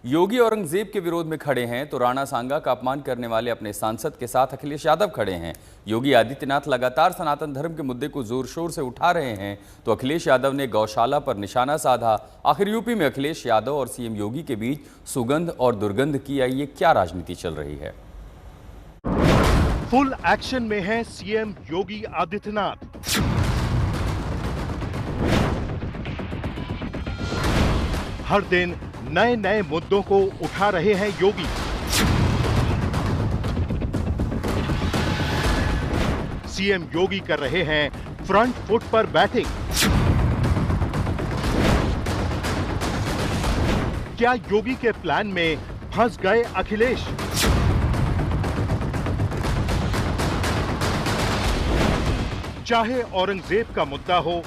योगी औरंगजेब के विरोध में खड़े हैं तो राणा सांगा का अपमान करने वाले अपने सांसद के साथ अखिलेश यादव खड़े हैं। योगी आदित्यनाथ लगातार सनातन धर्म के मुद्दे को जोर शोर से उठा रहे हैं तो अखिलेश यादव ने गौशाला पर निशाना साधा। आखिर यूपी में अखिलेश यादव और सीएम योगी के बीच सुगंध और दुर्गंध की ये क्या राजनीति चल रही है? फुल एक्शन में है सीएम योगी आदित्यनाथ। हर दिन नए नए मुद्दों को उठा रहे हैं योगी। सीएम योगी कर रहे हैं फ्रंट फुट पर बैटिंग। क्या योगी के प्लान में फंस गए अखिलेश? चाहे औरंगजेब का मुद्दा हो,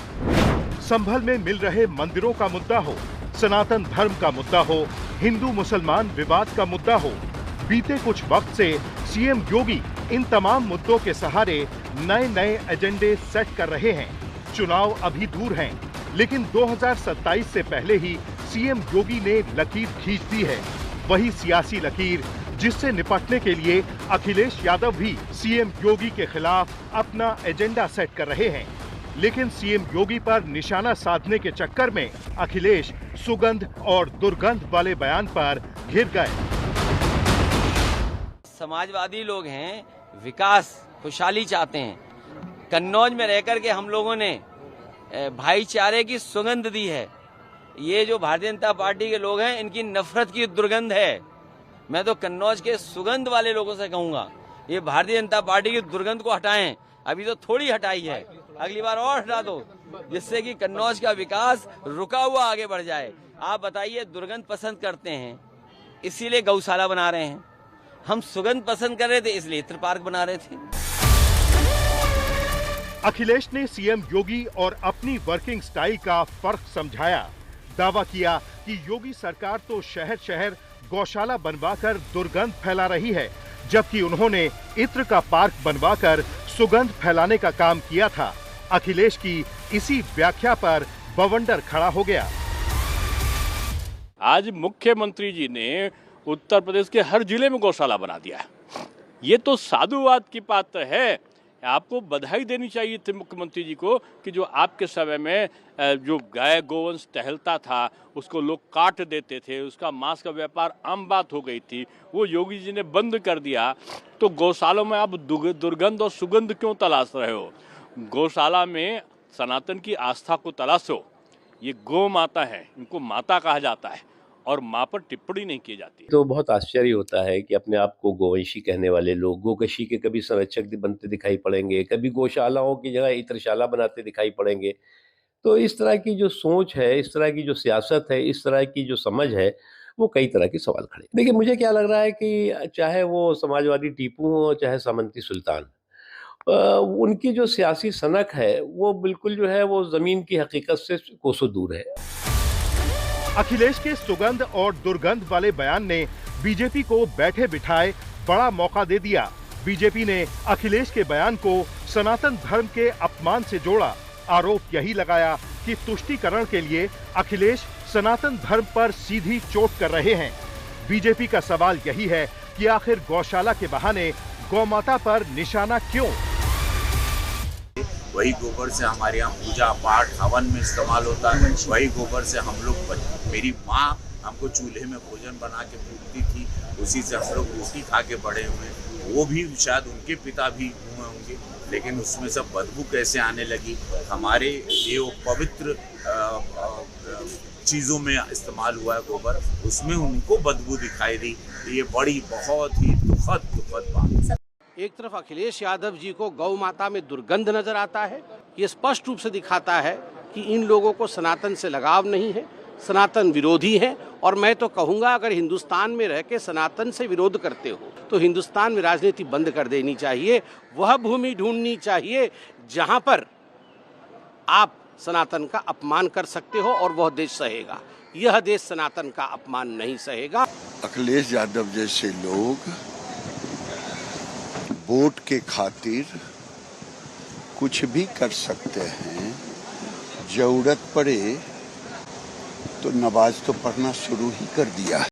संभल में मिल रहे मंदिरों का मुद्दा हो, सनातन धर्म का मुद्दा हो, हिंदू मुसलमान विवाद का मुद्दा हो, बीते कुछ वक्त से सीएम योगी इन तमाम मुद्दों के सहारे नए नए एजेंडे सेट कर रहे हैं। चुनाव अभी दूर हैं, लेकिन 2027 से पहले ही सीएम योगी ने लकीर खींच दी है। वही सियासी लकीर जिससे निपटने के लिए अखिलेश यादव भी सीएम योगी के खिलाफ अपना एजेंडा सेट कर रहे हैं। लेकिन सीएम योगी पर निशाना साधने के चक्कर में अखिलेश सुगंध और दुर्गंध वाले बयान पर घिर गए। समाजवादी लोग हैं, विकास खुशहाली चाहते हैं। कन्नौज में रहकर के हम लोगों ने भाईचारे की सुगंध दी है। ये जो भारतीय जनता पार्टी के लोग हैं, इनकी नफरत की दुर्गंध है। मैं तो कन्नौज के सुगंध वाले लोगों से कहूंगा, ये भारतीय जनता पार्टी की दुर्गंध को हटाएं। अभी तो थोड़ी हटाई है, अगली बार और हटा दो, जिससे कि कन्नौज का विकास रुका हुआ आगे बढ़ जाए। आप बताइए, दुर्गंध पसंद करते हैं इसीलिए गौशाला बना रहे हैं, हम सुगंध पसंद कर रहे थे इसलिए इत्र पार्क बना रहे थे। अखिलेश ने सीएम योगी और अपनी वर्किंग स्टाइल का फर्क समझाया। दावा किया कि योगी सरकार तो शहर शहर गौशाला बनवाकर दुर्गंध फैला रही है, जबकि उन्होंने इत्र का पार्क बनवाकर सुगंध फैलाने का काम किया था। अखिलेश की इसी व्याख्या पर बवंडर खड़ा हो गया। आज मुख्यमंत्री जी ने उत्तर प्रदेश के हर जिले में गौशाला बना दिया है। ये तो साधुवाद की बात है। आपको बधाई देनी चाहिए थी मुख्यमंत्री जी को कि जो आपके समय में जो गाय गोवंश टहलता था उसको लोग काट देते थे, उसका मांस का व्यापार आम बात हो गई थी, वो योगी जी ने बंद कर दिया। तो गौशालों में आप दुर्गंध और सुगंध क्यों तलाश रहे हो? गौशाला में सनातन की आस्था को तलाशो। ये गौ माता है, इनको माता कहा जाता है और माँ पर टिप्पणी नहीं की जाती। तो बहुत आश्चर्य होता है कि अपने आप को गोवंशी कहने वाले लोग गोकशी के कभी संरक्षक बनते दिखाई पड़ेंगे, कभी गौशालाओं की जगह इत्रशाला बनाते दिखाई पड़ेंगे। तो इस तरह की जो सोच है, इस तरह की जो सियासत है, इस तरह की जो समझ है, वो कई तरह के सवाल खड़े। देखिए, मुझे क्या लग रहा है कि चाहे वो समाजवादी टीपू हो, चाहे सामंती सुल्तान, उनकी जो सियासी सनक है वो बिल्कुल जो है वो जमीन की हकीकत से कोसों दूर है। अखिलेश के सुगंध और दुर्गंध वाले बयान ने बीजेपी को बैठे बिठाए बड़ा मौका दे दिया। बीजेपी ने अखिलेश के बयान को सनातन धर्म के अपमान से जोड़ा। आरोप यही लगाया कि तुष्टीकरण के लिए अखिलेश सनातन धर्म पर सीधी चोट कर रहे हैं। बीजेपी का सवाल यही है कि आखिर गौशाला के बहाने गौमाता पर निशाना क्यों? वही गोबर से हमारे यहाँ पूजा पाठ हवन में इस्तेमाल होता है। वही गोबर से हम लोग, मेरी माँ हमको चूल्हे में भोजन बना के पूछती थी, उसी से हम लोग रोटी खा के बड़े हुए। वो भी शायद उनके पिता भी हुए होंगे, लेकिन उसमें सब बदबू कैसे आने लगी? हमारे ये पवित्र चीज़ों में इस्तेमाल हुआ है गोबर, उसमें उनको बदबू दिखाई दी। ये बड़ी बहुत ही दुखद बात। एक तरफ अखिलेश यादव जी को गौ माता में दुर्गंध नजर आता है। ये स्पष्ट रूप से दिखाता है कि इन लोगों को सनातन से लगाव नहीं है, सनातन विरोधी है। और मैं तो कहूँगा, अगर हिंदुस्तान में रह के सनातन से विरोध करते हो तो हिंदुस्तान में राजनीति बंद कर देनी चाहिए। वह भूमि ढूंढनी चाहिए जहाँ पर आप सनातन का अपमान कर सकते हो और वह देश सहेगा। यह देश सनातन का अपमान नहीं सहेगा। अखिलेश यादव जैसे लोग वोट के खातिर कुछ भी कर सकते हैं। जरूरत पड़े तो नमाज तो पढ़ना शुरू ही कर दिया है।